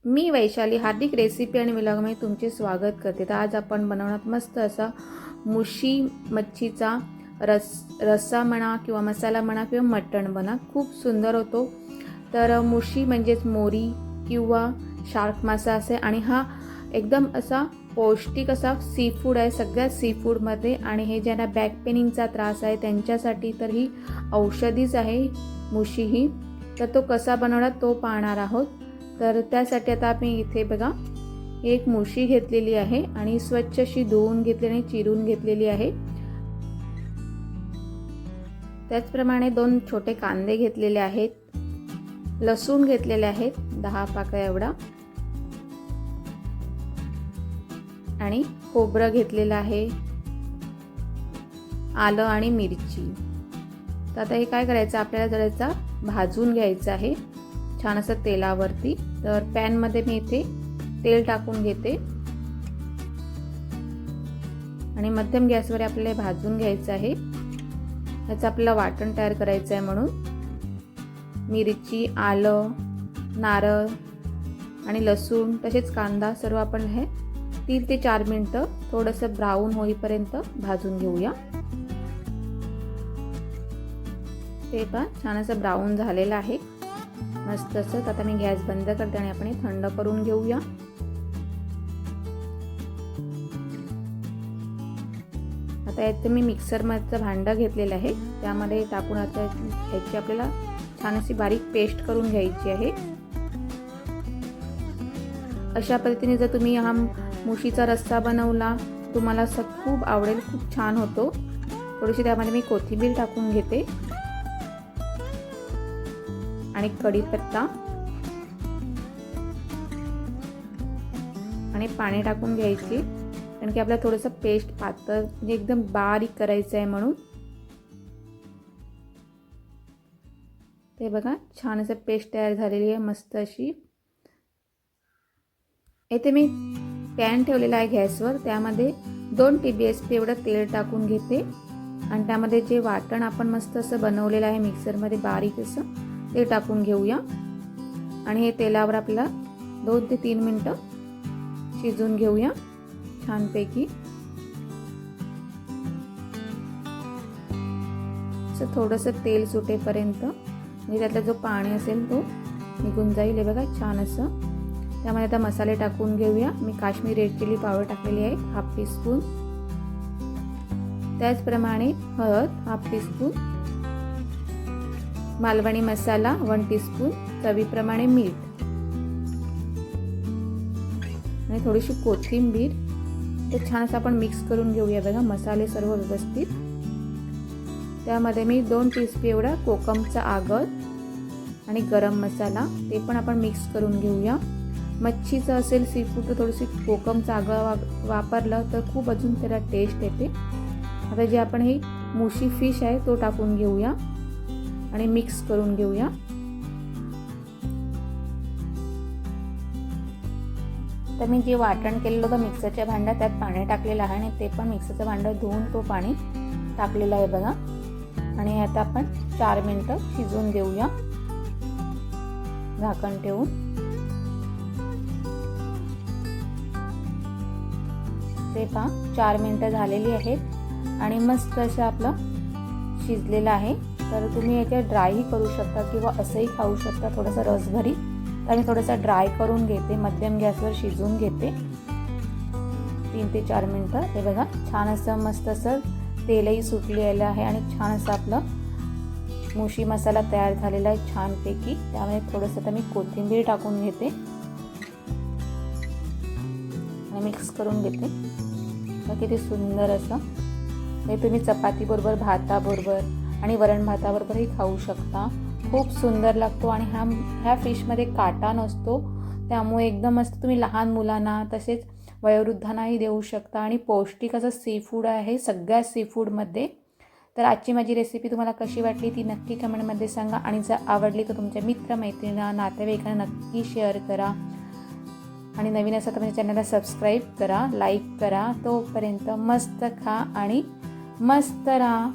मी वैशाली हार्दिक recipe आणि व्लॉगमध्ये तुमचे स्वागत करते। तर आज आपण बनवणार मस्त असा मुशी मच्छीचा रस्सा म्हणा किंवा मसाला म्हणा किंवा मटण म्हणा, खूप सुंदर होतो। तर मुशी म्हणजेच मोरी किंवा शार्क मासा असे आणि हा एकदम असा पौष्टिक असा सी फूड आहे सगळ्या सी फूडमध्ये। आणि हे ज्यांना बॅक पेनिंगचा त्रास आहे त्यांच्यासाठी तर ही औषधीच आहे मुशी ही। तर तो कसा बनवणार तो पाहणार आहोत। तर त्यासाठी आता मी इथे बघा एक मुशी घेतलेली आहे आणि स्वच्छ अशी धुवून घेतली आणि चिरून घेतलेली आहे। त्याचप्रमाणे 2 छोटे कांदे घेतलेले आहेत, लसूण घेतलेले आहेत 10 पाकळ्या एवढा, आणि खोबरं घेतलेलं आहे, आलं आणि मिरची। तर आता हे काय करायचं, आपल्याला जरासा भाजून घ्यायचं आहे छान असं तेलावरती। तर पॅन मध्ये मी इथे तेल टाकून घेते आणि मध्यम गॅसवर आपल्याला भाजून घ्यायचं आहे। याचं आपल्याला वाटण तयार करायचं आहे म्हणून मिरची, आलं, नारळ आणि लसूण तसेच कांदा सर्व आपण हे 3 ते 4 मिनिटं थोडंसं ब्राऊन होईपर्यंत भाजून घेऊया। ते पहा छान असं ब्राऊन झालेलं आहे मस्त असं। आता मी गॅस बंद करते आणि आपण हे थंड करून घेऊया। आता इथे मी मिक्सरचं भांडं घेतलेलं आहे, त्यामध्ये टाकून आता ह्याची आपल्याला छान अशी बारीक पेस्ट करून घ्यायची आहे। अशा पद्धतीने जर तुम्ही हा मुशीचा रस्सा बनवला तुम्हाला असं खूप आवडेल, खूप छान होतो। थोडीशी त्यामध्ये मी कोथिंबीर टाकून घेते आणि कढीपत्ता आणि पाणी टाकून घ्यायची, कारण की आपल्याला थोडंसं पेस्ट पातळ म्हणजे एकदम बारीक करायचं आहे म्हणून। ते बघा छान असं पेस्ट तयार झालेली आहे मस्त अशी। इथे मी पॅन ठेवलेला आहे गॅसवर, त्यामध्ये 2 टीस्पून एवढं तेल टाकून घेते आणि त्यामध्ये जे वाटण आपण मस्त असं बनवलेलं आहे मिक्सरमध्ये बारीक असं ते टाकून घेऊया। आणि हे तेलावर आपल्याला 2 ते 3 मिनिटं शिजवून घेऊया छानपैकी। असं थोडंसं तेल सुटेपर्यंत म्हणजे त्यातला जो पाणी असेल तो निघून जाईल। हे बघा छान असं। त्यामध्ये आता मसाले टाकून घेऊया। मी काश्मीरी रेड चिली पावडर टाकलेली आहे 1/2 टीस्पून, त्याचप्रमाणे हळद 1/2 टीस्पून, मालवणी मसाला 1 टीस्पून, चवीप्रमाणे मीठ आणि थोडीशी कोथिंबीर। ते छान असं आपण मिक्स करून घेऊया बघा मसाले सर्व व्यवस्थित। त्यामध्ये मी 2 टीस्पून एवढा कोकमचा आगळ आणि गरम मसाला ते पण आपण मिक्स करून घेऊया। मच्छीचं असेल सी फूड तर थोडीशी कोकमचा आगळ वापरलं तर खूप अजून त्याला टेस्ट येते। आता जे आपण ही मुशी फिश आहे तो टाकून घेऊया आणि मिक्स करून घेऊया। तर मी जे वाटण केलेलं होतं मिक्सरच्या भांड्यात त्यात पाणी टाकलेलं आहे आणि ते पण मिक्सरचं भांडं धुवून तो पाणी टाकलेलं आहे बघा। आणि आता आपण 4 मिनिटं शिजवून देऊया झाकण ठेवून। ते पहा 4 मिनिटं झालेली आहेत आणि मस्त असं आपलं शिजलेलं आहे। तर तुम्ही याच्यात ड्रायही करू शकता किंवा असंही खाऊ शकता थोडंसं रसभरी। तर मी थोडंसं ड्राय करून घेते, मध्यम गॅसवर शिजवून घेते 3 ते 4 मिनिटं। हे बघा छान असं मस्त असं तेलही सुटलेलं आहे आणि छान असं आपलं मुशी मसाला तयार झालेला आहे छानपैकी। त्यामुळे थोडंसं आता मी कोथिंबीर टाकून घेते आणि मिक्स करून घेते। किती सुंदर असं हे तुम्ही चपाती बरोबर, भाताबरोबर आणि वरण भाताबरोबरही खाऊ शकता, खूप सुंदर लागतो। आणि ह्या फिशमध्ये काटा नसतो, त्यामुळे एकदम मस्त तुम्ही लहान मुलांना तसेच वयोवृद्धांनाही देऊ शकता आणि पौष्टिक असं सी फूड आहे सगळ्या सी फूडमध्ये। तर आजची माझी रेसिपी तुम्हाला कशी वाटली ती नक्की कमेंटमध्ये सांगा आणि जर आवडली तर तुमच्या मित्रमैत्रिणींना, नातेवाईकांना नक्की शेअर करा आणि नवीन असा तर माझ्या चॅनलला सबस्क्राईब करा, लाईक करा। तोपर्यंत मस्त खा आणि मस्त राहा।